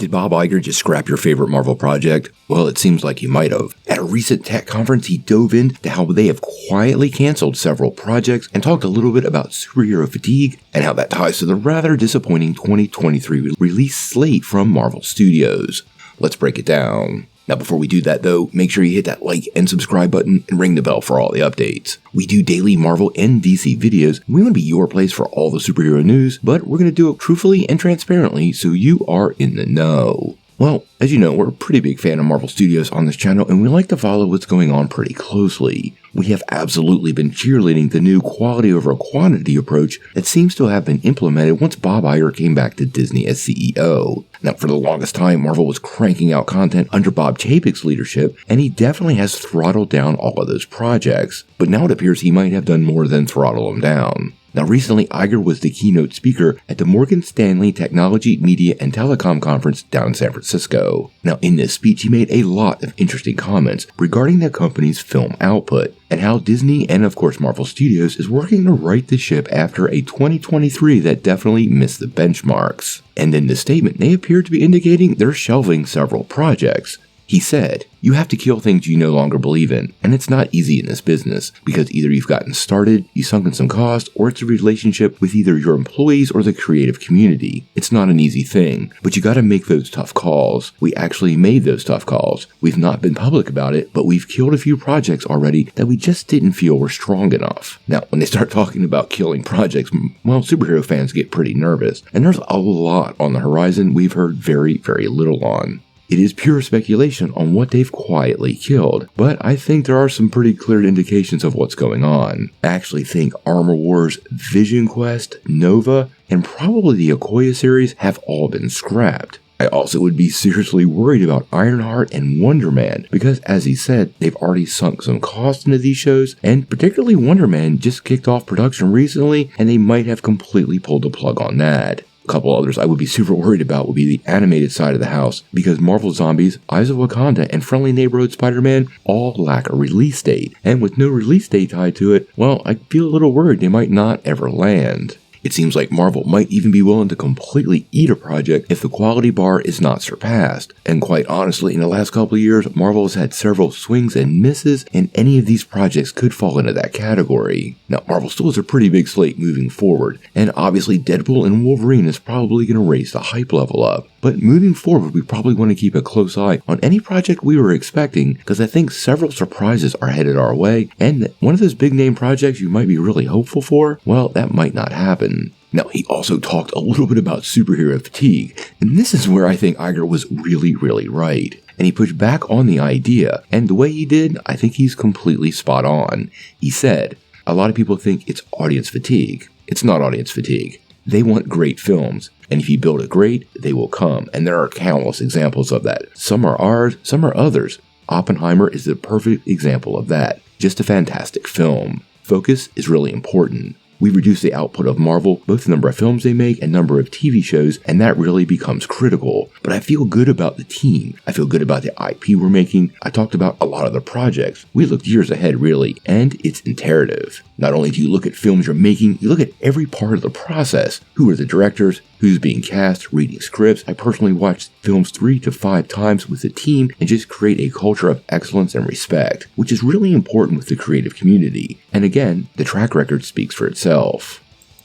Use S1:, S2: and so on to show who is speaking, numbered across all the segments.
S1: Did Bob Iger just scrap your favorite Marvel project? Well, it seems like he might have. At a recent tech conference, he dove into how they have quietly canceled several projects and talked a little bit about superhero fatigue and how that ties to the rather disappointing 2023 release slate from Marvel Studios. Let's break it down. Now, before we do that, though, make sure you hit that like and subscribe button and ring the bell for all the updates. We do daily Marvel and DC videos. We want to be your place for all the superhero news, but we're going to do it truthfully and transparently so you are in the know. Well, as you know, we're a pretty big fan of Marvel Studios on this channel, and we like to follow what's going on pretty closely. We have absolutely been cheerleading the new quality over quantity approach that seems to have been implemented once Bob Iger came back to Disney as CEO. Now, for the longest time, Marvel was cranking out content under Bob Chapek's leadership, and he definitely has throttled down all of those projects. But now it appears he might have done more than throttle them down. Now, recently, Iger was the keynote speaker at the Morgan Stanley Technology, Media, and Telecom Conference down in San Francisco. Now, in this speech, he made a lot of interesting comments regarding the company's film output and how Disney and, of course, Marvel Studios is working to right the ship after a 2023 that definitely missed the benchmarks. And in this statement, they appear to be indicating they're shelving several projects. He said, "You have to kill things you no longer believe in, and it's not easy in this business, because either you've gotten started, you've sunk in some cost, or it's a relationship with either your employees or the creative community. It's not an easy thing, but you gotta make those tough calls. We actually made those tough calls. We've not been public about it, but we've killed a few projects already that we just didn't feel were strong enough." Now, when they start talking about killing projects, well, superhero fans get pretty nervous, and there's a lot on the horizon we've heard very, very little on. It is pure speculation on what they've quietly killed, but I think there are some pretty clear indications of what's going on. I actually think Armor Wars, Vision Quest, Nova, and probably the Okoye series have all been scrapped. I also would be seriously worried about Ironheart and Wonder Man because, as he said, they've already sunk some cost into these shows, and particularly Wonder Man just kicked off production recently, and they might have completely pulled the plug on that. A couple others I would be super worried about would be the animated side of the house, because Marvel Zombies, Eyes of Wakanda, and Friendly Neighborhood Spider-Man all lack a release date, and with no release date tied to it, well, I feel a little worried they might not ever land. It seems like Marvel might even be willing to completely eat a project if the quality bar is not surpassed. And quite honestly, in the last couple of years, Marvel has had several swings and misses, and any of these projects could fall into that category. Now, Marvel still has a pretty big slate moving forward, and obviously Deadpool and Wolverine is probably going to raise the hype level up. But moving forward, we probably want to keep a close eye on any project we were expecting, because I think several surprises are headed our way, and one of those big name projects you might be really hopeful for, well, that might not happen. Now, he also talked a little bit about superhero fatigue, and this is where I think Iger was really, really right. And he pushed back on the idea, and the way he did, I think he's completely spot on. He said, "A lot of people think it's audience fatigue. It's not audience fatigue. They want great films, and if you build it great, they will come, and there are countless examples of that. Some are ours, some are others. Oppenheimer is the perfect example of that. Just a fantastic film. Focus is really important. We reduce the output of Marvel, both the number of films they make and number of TV shows, and that really becomes critical. But I feel good about the team. I feel good about the IP we're making. I talked about a lot of the projects. We looked years ahead, really, and it's imperative. Not only do you look at films you're making, you look at every part of the process. Who are the directors? Who's being cast? Reading scripts? I personally watched films 3 to 5 times with the team and just create a culture of excellence and respect, which is really important with the creative community. And again, the track record speaks for itself."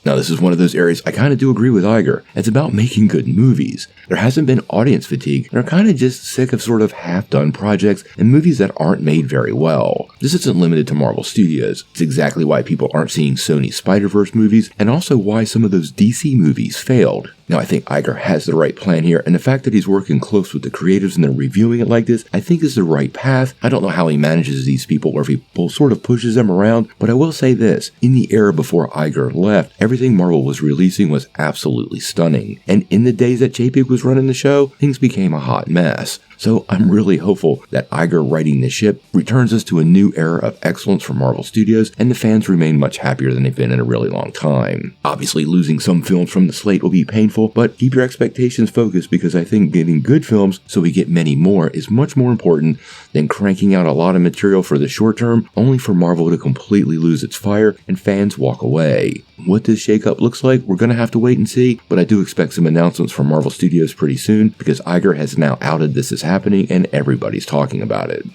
S1: Now, this is one of those areas I kind of do agree with Iger. It's about making good movies. There hasn't been audience fatigue, and are kind of just sick of sort of half-done projects and movies that aren't made very well. This isn't limited to Marvel Studios. It's exactly why people aren't seeing Sony Spider-Verse movies, and also why some of those DC movies failed. Now, I think Iger has the right plan here, and the fact that he's working close with the creatives and they're reviewing it like this, I think is the right path. I don't know how he manages these people or if he sort of pushes them around, but I will say this. In the era before Iger left, everything Marvel was releasing was absolutely stunning. And in the days that Chapek was running the show, things became a hot mess. So I'm really hopeful that Iger righting the ship returns us to a new new era of excellence for Marvel Studios, and the fans remain much happier than they've been in a really long time. Obviously, losing some films from the slate will be painful, but keep your expectations focused because I think getting good films so we get many more is much more important than cranking out a lot of material for the short term, only for Marvel to completely lose its fire and fans walk away. What this shakeup looks like, we're going to have to wait and see, but I do expect some announcements from Marvel Studios pretty soon because Iger has now outed this is happening and everybody's talking about it.